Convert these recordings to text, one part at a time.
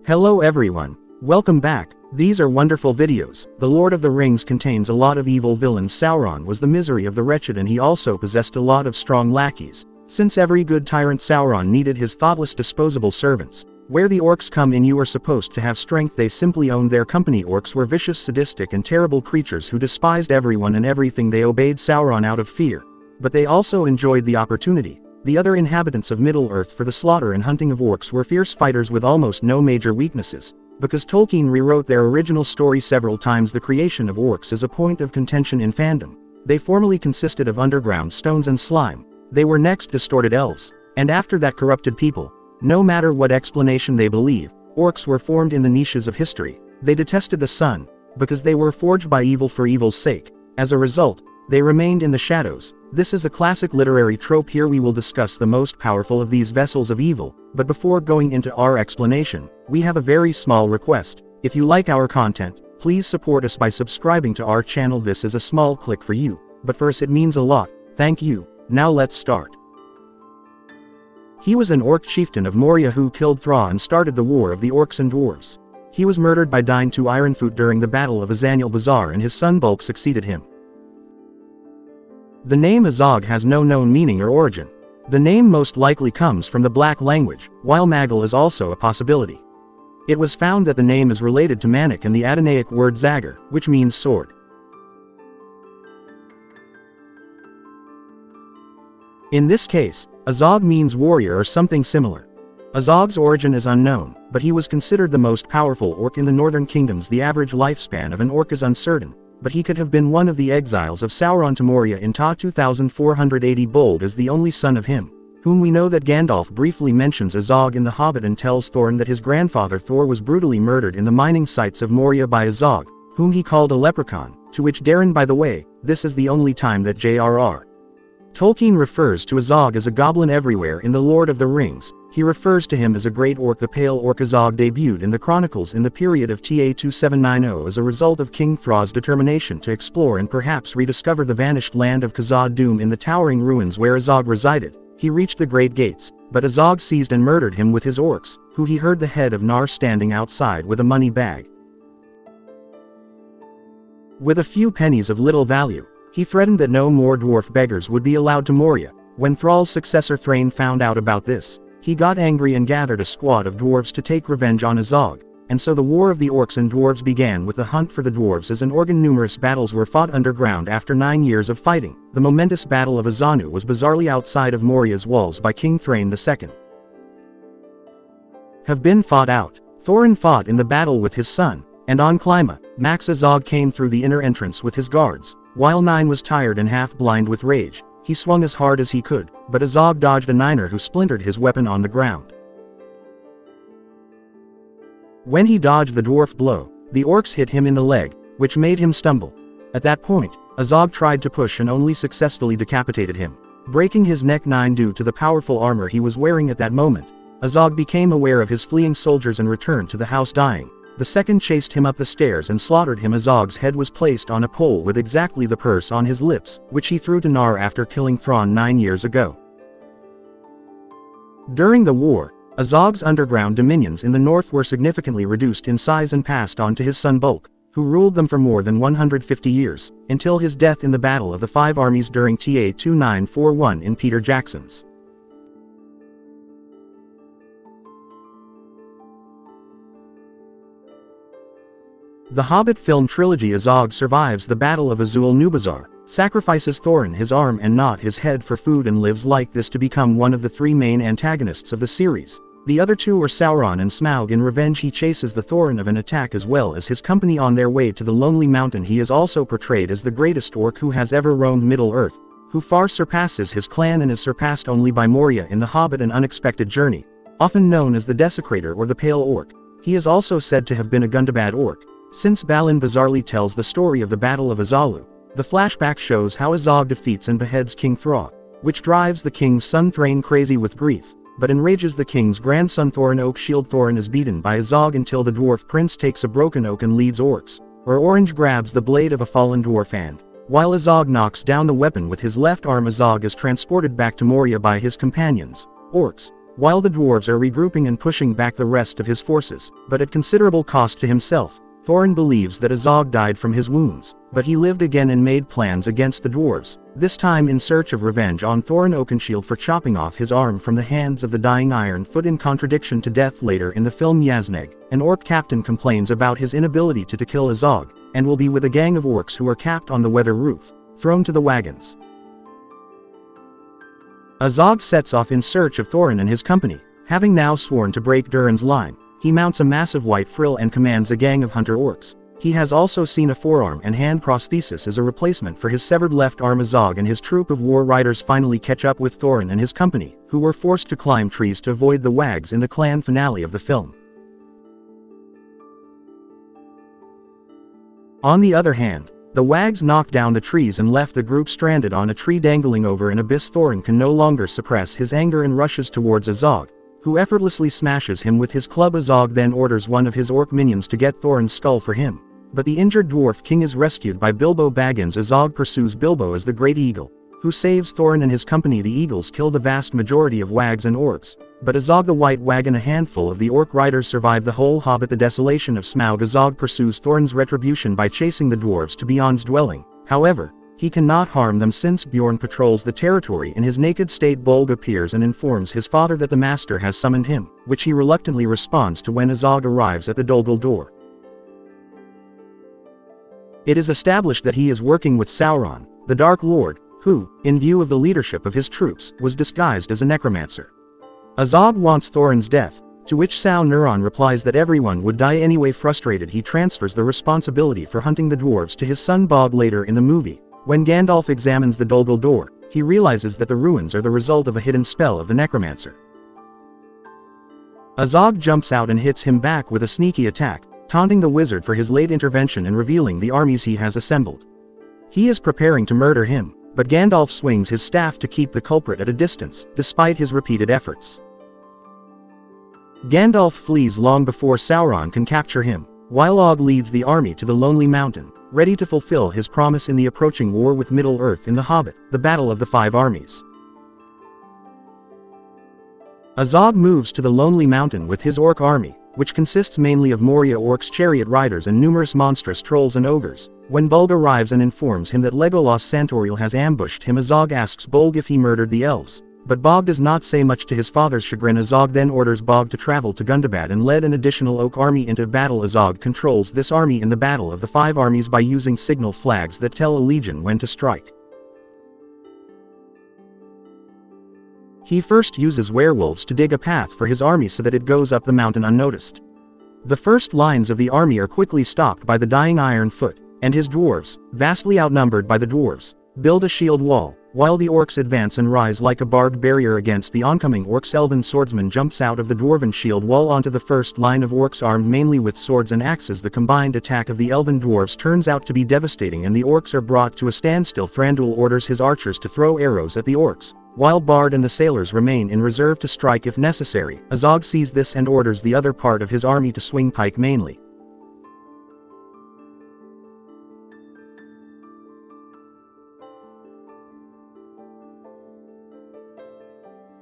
Hello everyone. Welcome back. These are wonderful videos. The Lord of the Rings contains a lot of evil villains. Sauron was the misery of the wretched, and he also possessed a lot of strong lackeys. Since every good tyrant, Sauron needed his thoughtless disposable servants. Where the orcs come in, you are supposed to have strength. They simply owned their company. Orcs were vicious, sadistic and terrible creatures who despised everyone and everything. They obeyed Sauron out of fear. But they also enjoyed the opportunity. The other inhabitants of Middle-earth for the slaughter and hunting of orcs were fierce fighters with almost no major weaknesses. Because Tolkien rewrote their original story several times, the creation of orcs is a point of contention in fandom. They formerly consisted of underground stones and slime. They were next distorted elves, and after that corrupted people. No matter what explanation they believe, orcs were formed in the niches of history. They detested the sun, because they were forged by evil for evil's sake. As a result, they remained in the shadows. This is a classic literary trope. Here we will discuss the most powerful of these vessels of evil, but before going into our explanation, we have a very small request. If you like our content, please support us by subscribing to our channel. This is a small click for you, but for us it means a lot. Thank you. Now let's start. He was an orc chieftain of Moria who killed Thra and started the war of the orcs and dwarves. He was murdered by Dine to Ironfoot during the Battle of Azaniel Bazaar, and his son Bulk succeeded him. The name Azog has no known meaning or origin. The name most likely comes from the Black language, while Magel is also a possibility. It was found that the name is related to Manic and the Adonaic word Zagor, which means sword. In this case, Azog means warrior or something similar. Azog's origin is unknown, but he was considered the most powerful orc in the northern kingdoms. The average lifespan of an orc is uncertain, but he could have been one of the exiles of Sauron to Moria in Ta 2480. Bold is the only son of him, whom we know that Gandalf briefly mentions Azog in The Hobbit and tells Thorin that his grandfather Thor was brutally murdered in the mining sites of Moria by Azog, whom he called a leprechaun, to which Darren, by the way, this is the only time that J.R.R. Tolkien refers to Azog as a goblin everywhere in The Lord of the Rings. He refers to him as a great orc. The pale orc Azog debuted in the chronicles in the period of Ta 2790 as a result of King Thra's determination to explore and perhaps rediscover the vanished land of Khazad-dûm. In the towering ruins where Azog resided, he reached the Great Gates, but Azog seized and murdered him with his orcs, who he heard the head of Nar standing outside with a money bag. With a few pennies of little value, he threatened that no more dwarf beggars would be allowed to Moria. When Thrall's successor Thrain found out about this, he got angry and gathered a squad of dwarves to take revenge on Azog, and so the war of the orcs and dwarves began with the hunt for the dwarves as an organ. Numerous battles were fought underground after 9 years of fighting. The momentous Battle of Azanu was bizarrely outside of Moria's walls by King Thrain II. Have been fought out. Thorin fought in the battle with his son, and on Max Azog came through the inner entrance with his guards. While Nine was tired and half-blind with rage, he swung as hard as he could, but Azog dodged a Niner who splintered his weapon on the ground. When he dodged the dwarf blow, the orcs hit him in the leg, which made him stumble. At that point, Azog tried to push and only successfully decapitated him, breaking his neck. Nine, due to the powerful armor he was wearing at that moment, Azog became aware of his fleeing soldiers and returned to the house dying. The second chased him up the stairs and slaughtered him. Azog's head was placed on a pole with exactly the purse on his lips, which he threw to Nar after killing Thrawn 9 years ago. During the war, Azog's underground dominions in the north were significantly reduced in size and passed on to his son Bulk, who ruled them for more than 150 years, until his death in the Battle of the Five Armies during Ta 2941 in Peter Jackson's. The Hobbit film trilogy. Azog survives the Battle of Azul-Nubazar, sacrifices Thorin his arm and not his head for food, and lives like this to become one of the 3 main antagonists of the series. The other 2 are Sauron and Smaug. In revenge, he chases the Thorin of an attack as well as his company on their way to the Lonely Mountain. He is also portrayed as the greatest orc who has ever roamed Middle-earth, who far surpasses his clan and is surpassed only by Moria in The Hobbit: An Unexpected Journey, often known as the Desecrator or the Pale Orc. He is also said to have been a Gundabad orc, since Balin bizarrely tells the story of the Battle of Azalu. The flashback shows how Azog defeats and beheads King Thra, which drives the king's son Thrain crazy with grief, but enrages the king's grandson Thorin. Oak Shield. Thorin is beaten by Azog until the dwarf prince takes a broken oak and leads orcs, or Orange grabs the blade of a fallen dwarf, and, while Azog knocks down the weapon with his left arm, Azog is transported back to Moria by his companions, orcs, while the dwarves are regrouping and pushing back the rest of his forces, but at considerable cost to himself. Thorin believes that Azog died from his wounds, but he lived again and made plans against the dwarves, this time in search of revenge on Thorin Oakenshield for chopping off his arm from the hands of the dying Ironfoot in contradiction to death. Later in the film, Yazneg, an orc captain, complains about his inability to kill Azog, and will be with a gang of orcs who are capped on the weather roof, thrown to the wagons. Azog sets off in search of Thorin and his company. Having now sworn to break Durin's line, he mounts a massive white frill and commands a gang of hunter orcs. He has also seen a forearm and hand prosthesis as a replacement for his severed left arm. Azog and his troop of war riders finally catch up with Thorin and his company, who were forced to climb trees to avoid the wags in the clan finale of the film. On the other hand, the wags knocked down the trees and left the group stranded on a tree dangling over an abyss. Thorin can no longer suppress his anger and rushes towards Azog, who effortlessly smashes him with his club. Azog then orders one of his orc minions to get Thorin's skull for him, but the injured dwarf king is rescued by Bilbo Baggins. Azog pursues Bilbo as the Great Eagle, who saves Thorin and his company. The eagles kill the vast majority of wags and orcs, but Azog the White Wag and a handful of the orc riders survive the whole hobbit. The desolation of Smaug. Azog pursues Thorin's retribution by chasing the dwarves to Bjorn's dwelling. However, he cannot harm them since Bjorn patrols the territory in his naked state. Bolg appears and informs his father that the master has summoned him, which he reluctantly responds to when Azog arrives at the Dol door. It is established that he is working with Sauron, the Dark Lord, who, in view of the leadership of his troops, was disguised as a necromancer. Azog wants Thorin's death, to which Sauron replies that everyone would die anyway. Frustrated, he transfers the responsibility for hunting the dwarves to his son Bog. Later in the movie, when Gandalf examines the Dol door, he realizes that the ruins are the result of a hidden spell of the necromancer. Azog jumps out and hits him back with a sneaky attack, taunting the wizard for his late intervention and revealing the armies he has assembled. He is preparing to murder him, but Gandalf swings his staff to keep the culprit at a distance, despite his repeated efforts. Gandalf flees long before Sauron can capture him, while Og leads the army to the Lonely Mountain, ready to fulfill his promise in the approaching war with Middle-earth in The Hobbit, the Battle of the Five Armies. Azog moves to the Lonely Mountain with his orc army, which consists mainly of Moria orcs, chariot riders and numerous monstrous trolls and ogres. When Bolg arrives and informs him that Legolas Santoriel has ambushed him, Azog asks Bolg if he murdered the elves, but Bog does not say much to his father's chagrin. Azog then orders Bog to travel to Gundabad and lead an additional Oak army into battle. Azog controls this army in the Battle of the Five Armies by using signal flags that tell a legion when to strike. He first uses werewolves to dig a path for his army so that it goes up the mountain unnoticed. The first lines of the army are quickly stopped by the dying Ironfoot, and his dwarves, vastly outnumbered by the dwarves, build a shield wall, while the orcs advance and rise like a barbed barrier against the oncoming orcs. Elven swordsman jumps out of the dwarven shield wall onto the first line of orcs armed mainly with swords and axes. The combined attack of the elven dwarves turns out to be devastating and the orcs are brought to a standstill. Thranduil orders his archers to throw arrows at the orcs, while Bard and the sailors remain in reserve to strike if necessary. Azog sees this and orders the other part of his army to swing pike mainly.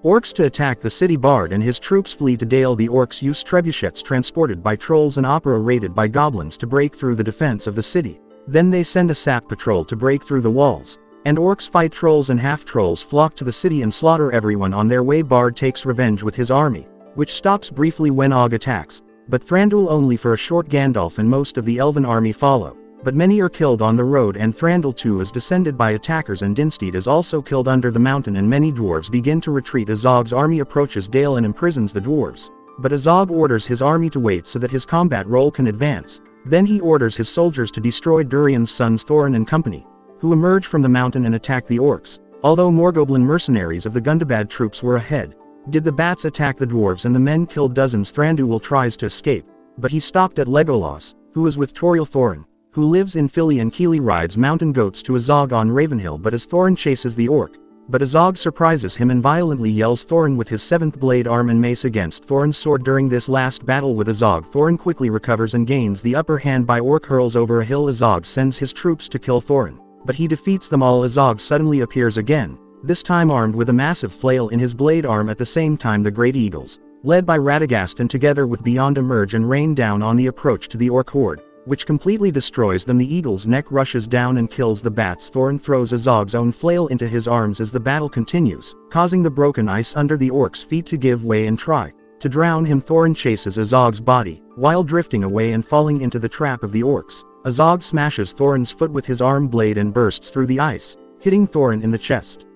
Orcs to attack the city. Bard and his troops flee to Dale. The orcs use trebuchets transported by trolls and opera raided by goblins to break through the defense of the city. Then they send a sap patrol to break through the walls, and orcs fight trolls and half-trolls flock to the city and slaughter everyone on their way. Bard takes revenge with his army, which stops briefly when Og attacks, but Thranduil only for a short. Gandalf and most of the elven army follow, but many are killed on the road and Thranduil too is descended by attackers and Dinstead is also killed under the mountain and many dwarves begin to retreat. Azog's army approaches Dale and imprisons the dwarves, but Azog orders his army to wait so that his combat role can advance. Then he orders his soldiers to destroy Durian's sons Thorin and company, who emerge from the mountain and attack the orcs. Although Morgoblin mercenaries of the Gundabad troops were ahead, did the bats attack the dwarves and the men killed dozens. Thranduil tries to escape, but he stopped at Legolas, who is with Tauriel Thorin, who lives in Philly and Keely rides mountain goats to Azog on Ravenhill. But as Thorin chases the orc, but Azog surprises him and violently yells Thorin with his seventh blade arm and mace against Thorin's sword. During this last battle with Azog, Thorin quickly recovers and gains the upper hand by orc hurls over a hill. Azog sends his troops to kill Thorin, but he defeats them all. Azog suddenly appears again, this time armed with a massive flail in his blade arm. At the same time the great eagles, led by Radagast and together with Beyond, emerge and rain down on the approach to the orc horde, which completely destroys them. The eagle's neck rushes down and kills the bats. Thorin throws Azog's own flail into his arms as the battle continues, causing the broken ice under the orc's feet to give way and try to drown him. Thorin chases Azog's body, while drifting away and falling into the trap of the orcs. Azog smashes Thorin's foot with his arm blade and bursts through the ice, hitting Thorin in the chest.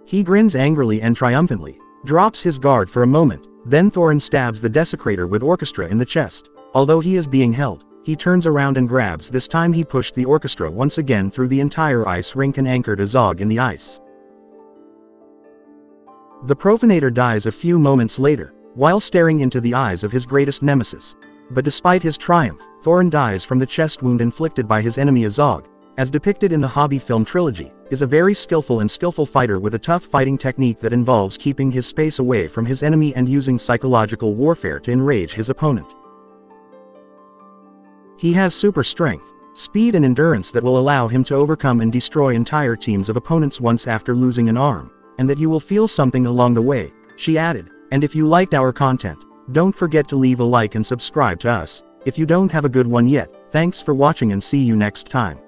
He grins angrily and triumphantly, drops his guard for a moment, then Thorin stabs the desecrator with orchestra in the chest. Although he is being held, he turns around and grabs. This time he pushed the orchestra once again through the entire ice rink and anchored Azog in the ice. The profanator dies a few moments later, while staring into the eyes of his greatest nemesis. But despite his triumph, Thorin dies from the chest wound inflicted by his enemy. Azog, as depicted in the Hobby film trilogy, is a very skillful fighter with a tough fighting technique that involves keeping his space away from his enemy and using psychological warfare to enrage his opponent. He has super strength, speed and endurance that will allow him to overcome and destroy entire teams of opponents once after losing an arm, and that you will feel something along the way, she added. And if you liked our content, don't forget to leave a like and subscribe to us. If you don't have a good one yet, thanks for watching and see you next time.